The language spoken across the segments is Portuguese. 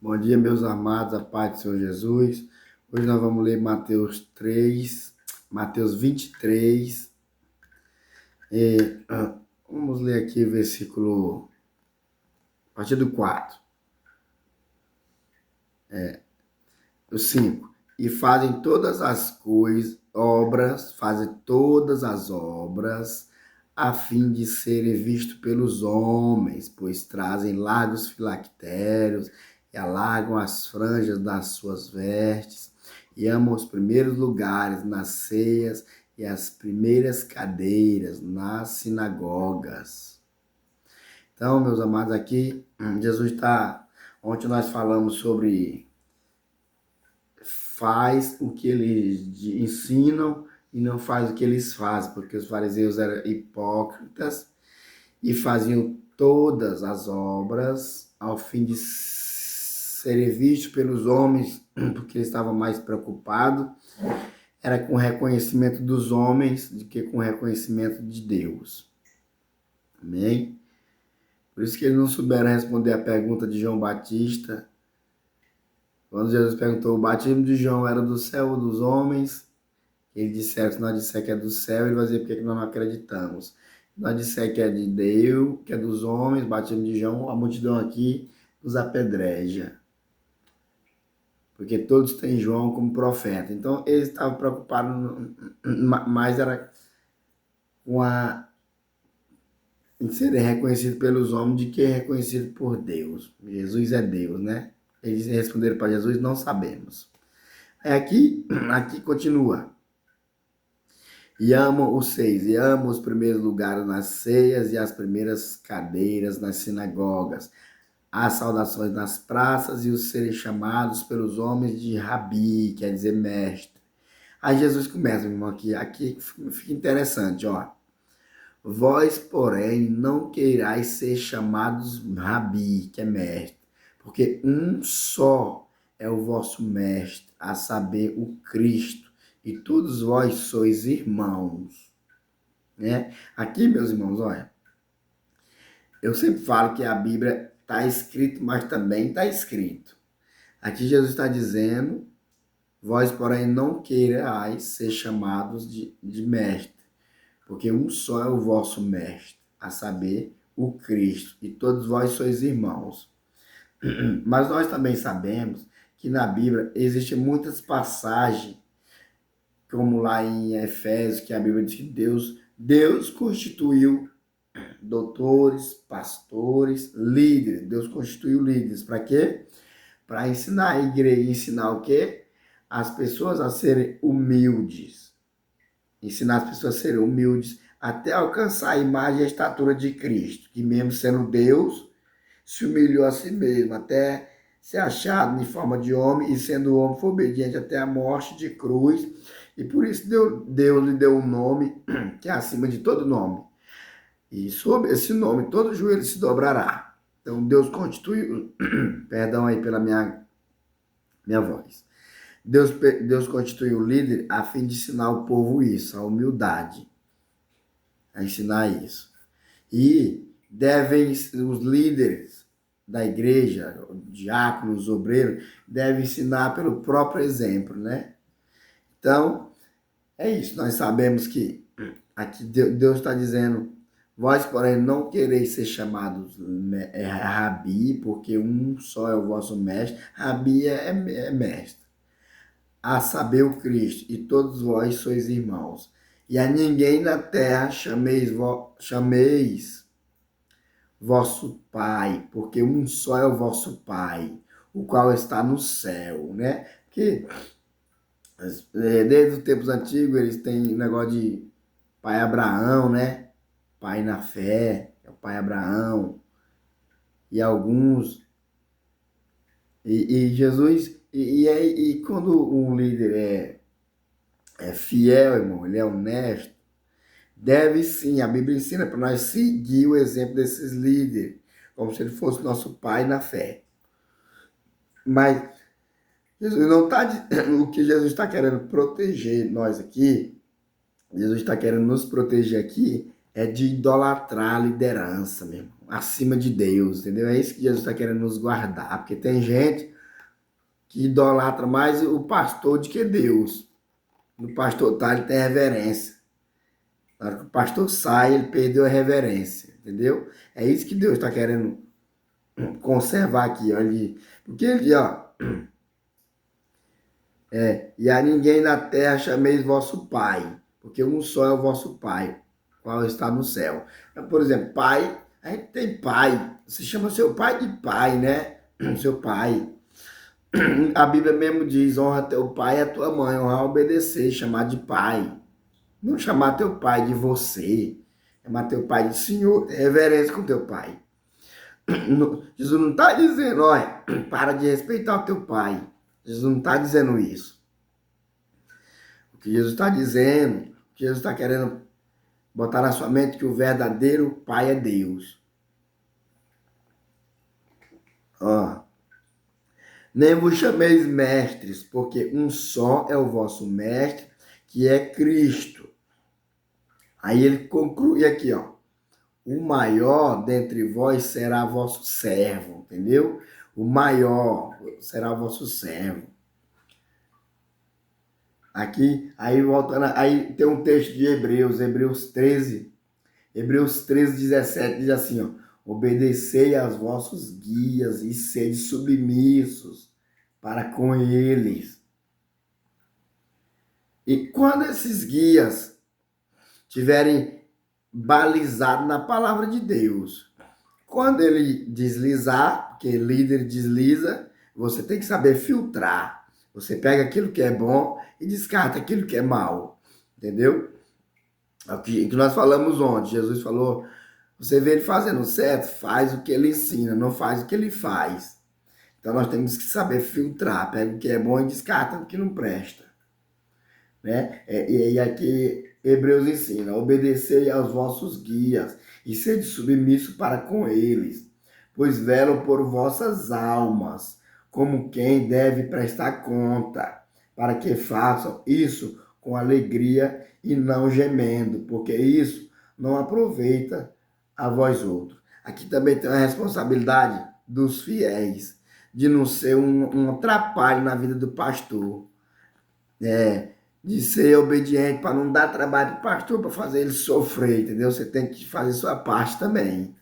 Bom dia, meus amados, a paz do Senhor Jesus. Hoje nós vamos ler Mateus 23. Vamos ler aqui o versículo, a partir do 4, o 5. E fazem todas as obras, a fim de serem vistos pelos homens, pois trazem largos filactérios e alargam as franjas das suas vestes, e amam os primeiros lugares nas ceias e as primeiras cadeiras nas sinagogas. Então, meus amados, aqui Jesus está. Ontem nós falamos sobre faz o que eles ensinam e não faz o que eles fazem, porque os fariseus eram hipócritas e faziam todas as obras ao fim de serem vistos pelos homens, porque eles estavam mais preocupados era com o reconhecimento dos homens do que com o reconhecimento de Deus. Amém? Por isso que eles não souberam responder a pergunta de João Batista. Quando Jesus perguntou, o batismo de João era do céu ou dos homens? Ele disseram, se nós disser que é do céu, ele vai dizer porque que nós não acreditamos. Se nós disser que é de Deus, que é dos homens, batismo de João, a multidão aqui nos apedreja. Porque todos têm João como profeta. Então, eles estavam preocupados, mais era com em serem reconhecidos pelos homens do que reconhecidos por Deus. Jesus é Deus, né? Eles responderam para Jesus, não sabemos. Aqui continua. E amam os primeiros lugares nas ceias e as primeiras cadeiras nas sinagogas, as saudações nas praças e os serem chamados pelos homens de rabi, quer dizer mestre. Aí Jesus começa, meu irmão, aqui fica interessante, ó. Vós, porém, não queirais ser chamados rabi, que é mestre, porque um só é o vosso mestre, a saber, o Cristo, e todos vós sois irmãos. Né? Aqui, meus irmãos, olha, eu sempre falo que a Bíblia está escrito, mas também está escrito. Aqui Jesus está dizendo, vós, porém, não queirais ser chamados de mestre, porque um só é o vosso mestre, a saber, o Cristo, e todos vós sois irmãos. Mas nós também sabemos que na Bíblia existem muitas passagens, como lá em Efésios, que a Bíblia diz que Deus constituiu doutores, pastores, líderes. Deus constituiu líderes. Para quê? Para ensinar a igreja. Ensinar o quê? As pessoas a serem humildes. Ensinar as pessoas a serem humildes até alcançar a imagem e a estatura de Cristo, que mesmo sendo Deus, se humilhou a si mesmo, até ser achado em forma de homem, e sendo homem foi obediente até a morte de cruz, e por isso Deus lhe deu um nome que é acima de todo nome. E sob esse nome, todo joelho se dobrará. Então Deus constituiu, perdão aí pela minha voz. Deus constituiu o líder a fim de ensinar o povo isso, a humildade. A ensinar isso. E devem, os líderes da igreja, diáconos, obreiros, devem ensinar pelo próprio exemplo, né? Então, é isso. Nós sabemos que aqui Deus está dizendo, vós, porém, não quereis ser chamados rabi, porque um só é o vosso mestre. Rabi é mestre. A saber, o Cristo, e todos vós sois irmãos. E a ninguém na terra chameis vosso Pai, porque um só é o vosso Pai, o qual está no céu, né? Porque desde os tempos antigos eles têm negócio de Pai Abraão, né? Pai na fé, é o Pai Abraão. E alguns... E Jesus... E quando um líder é fiel, irmão, ele é honesto, deve sim, a Bíblia ensina para nós seguir o exemplo desses líderes, como se ele fosse nosso pai na fé. Mas Jesus não está, o que Jesus está querendo proteger nós aqui, Jesus está querendo nos proteger aqui, é de idolatrar a liderança, meu irmão, acima de Deus, entendeu? É isso que Jesus está querendo nos guardar, porque tem gente que idolatra mais o pastor do que Deus. O pastor tá, ele tem reverência. Na hora que o pastor sai, ele perdeu a reverência, entendeu? É isso que Deus está querendo conservar aqui, ó. Porque ele, ó, e a ninguém na terra chameis vosso pai, porque um só é o vosso pai, qual está no céu. Então, por exemplo, pai, a gente tem pai, você chama seu pai de pai, né? Seu pai. A Bíblia mesmo diz, honra teu pai e a tua mãe, honrar, obedecer, chamar de pai. Não chamar teu pai de você, chamar teu pai de senhor, ter reverência com teu pai. Jesus não está dizendo, olha, para de respeitar o teu pai. Jesus não está dizendo isso. O que Jesus está dizendo, o que Jesus está querendo botar na sua mente que o verdadeiro pai é Deus. Ó, nem vos chameis mestres, porque um só é o vosso mestre, que é Cristo. Aí ele conclui aqui, ó. O maior dentre vós será vosso servo, entendeu? O maior será vosso servo. Aqui, aí voltando, aí tem um texto de Hebreus 13, Hebreus 13, 17, diz assim, ó, obedecei aos vossos guias e sede submissos para com eles. E quando esses guias tiverem balizado na palavra de Deus, quando ele deslizar, porque líder desliza, você tem que saber filtrar. Você pega aquilo que é bom e descarta aquilo que é mal. Entendeu? É o que nós falamos ontem. Jesus falou, você vê ele fazendo certo, faz o que ele ensina, não faz o que ele faz. Então nós temos que saber filtrar. Pega o que é bom e descarta o que não presta. Né? E aqui Hebreus ensina, obedecei aos vossos guias e sede submisso para com eles, pois velam por vossas almas, como quem deve prestar conta, para que façam isso com alegria e não gemendo, porque isso não aproveita a vós outros. Aqui também tem a responsabilidade dos fiéis, de não ser um atrapalho na vida do pastor. De ser obediente para não dar trabalho para o pastor, para fazer ele sofrer, entendeu? Você tem que fazer sua parte também.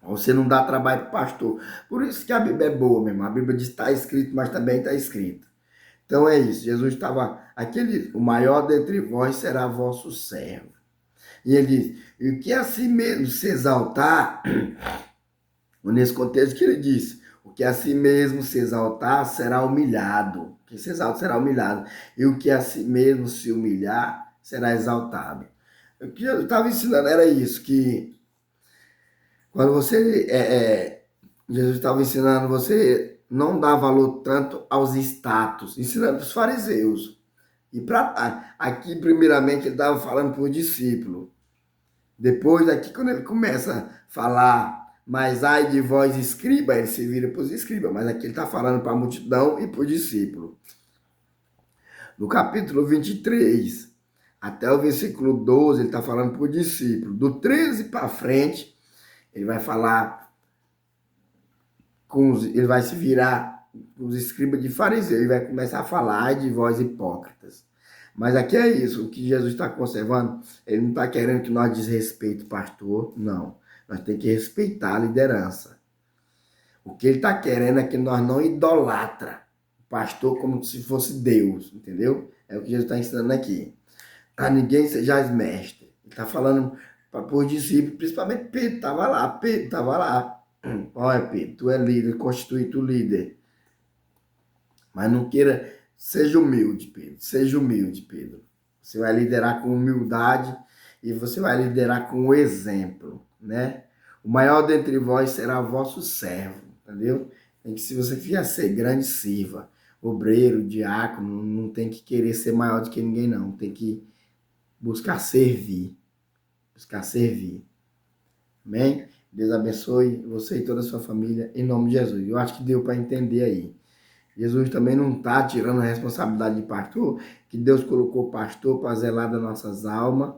Você não dá trabalho para o pastor. Por isso que a Bíblia é boa mesmo. A Bíblia diz está escrito, mas também está escrito. Então é isso. Jesus estava, o maior dentre vós será vosso servo. E ele diz, e o que a si mesmo se exaltar, nesse contexto que ele disse, o que a si mesmo se exaltar será humilhado. Quem se exalta será humilhado. E o que a si mesmo se humilhar será exaltado. O que eu estava ensinando era isso, que quando você... Jesus estava ensinando você não dar valor tanto aos status, ensinando para os fariseus. E aqui, primeiramente, ele estava falando para o discípulo. Depois, aqui, quando ele começa a falar, mas ai de vós escriba, ele se vira para os escribas, mas aqui ele está falando para a multidão e para o discípulo. No capítulo 23, até o versículo 12, ele está falando para o discípulo. Do 13 para frente, ele vai falar ele vai se virar com os escribas de fariseu e vai começar a falar ai de vós hipócritas. Mas aqui é isso, o que Jesus está conservando, ele não está querendo que nós desrespeite o pastor, não. Nós temos que respeitar a liderança. O que ele está querendo é que nós não idolatra o pastor como se fosse Deus, entendeu? É o que Jesus está ensinando aqui. A ninguém sejais mestre. Ele está falando para os discípulos, principalmente Pedro estava lá. Pedro estava lá. Olha, Pedro, tu é líder, constitui tu líder. Mas não queira... Seja humilde, Pedro. Seja humilde, Pedro. Você vai liderar com humildade e você vai liderar com o exemplo, né? O maior dentre vós será vosso servo, entendeu? Tem que, se você quiser ser grande, sirva. Obreiro, diácono, não tem que querer ser maior do que ninguém, não. Tem que buscar servir. Buscar servir. Amém? Deus abençoe você e toda a sua família, em nome de Jesus. Eu acho que deu para entender aí. Jesus também não está tirando a responsabilidade de pastor, que Deus colocou pastor para zelar das nossas almas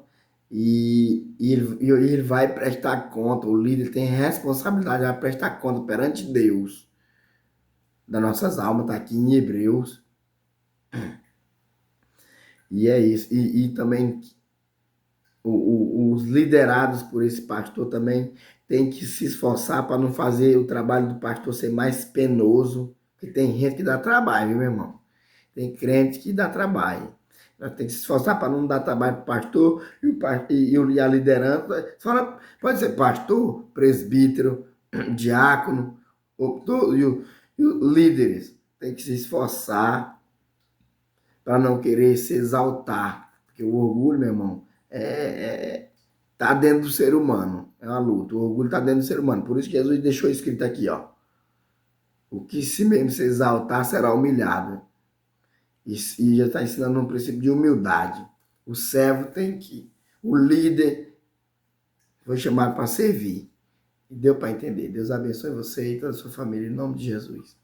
e ele vai prestar conta, o líder tem responsabilidade, vai prestar conta perante Deus das nossas almas, está aqui em Hebreus. E é isso. E também os liderados por esse pastor também têm que se esforçar para não fazer o trabalho do pastor ser mais penoso, porque tem gente que dá trabalho, viu, meu irmão? Tem crente que dá trabalho. Nós temos que se esforçar para não dar trabalho para o pastor e a liderança. Pode ser pastor, presbítero, diácono, e os líderes. Tem que se esforçar para não querer se exaltar. Porque o orgulho, meu irmão, tá dentro do ser humano. É uma luta. O orgulho está dentro do ser humano. Por isso que Jesus deixou escrito aqui, ó. O que se mesmo se exaltar será humilhado. E já está ensinando um princípio de humildade. O servo tem que. O líder foi chamado para servir. E deu para entender. Deus abençoe você e toda a sua família, em nome de Jesus.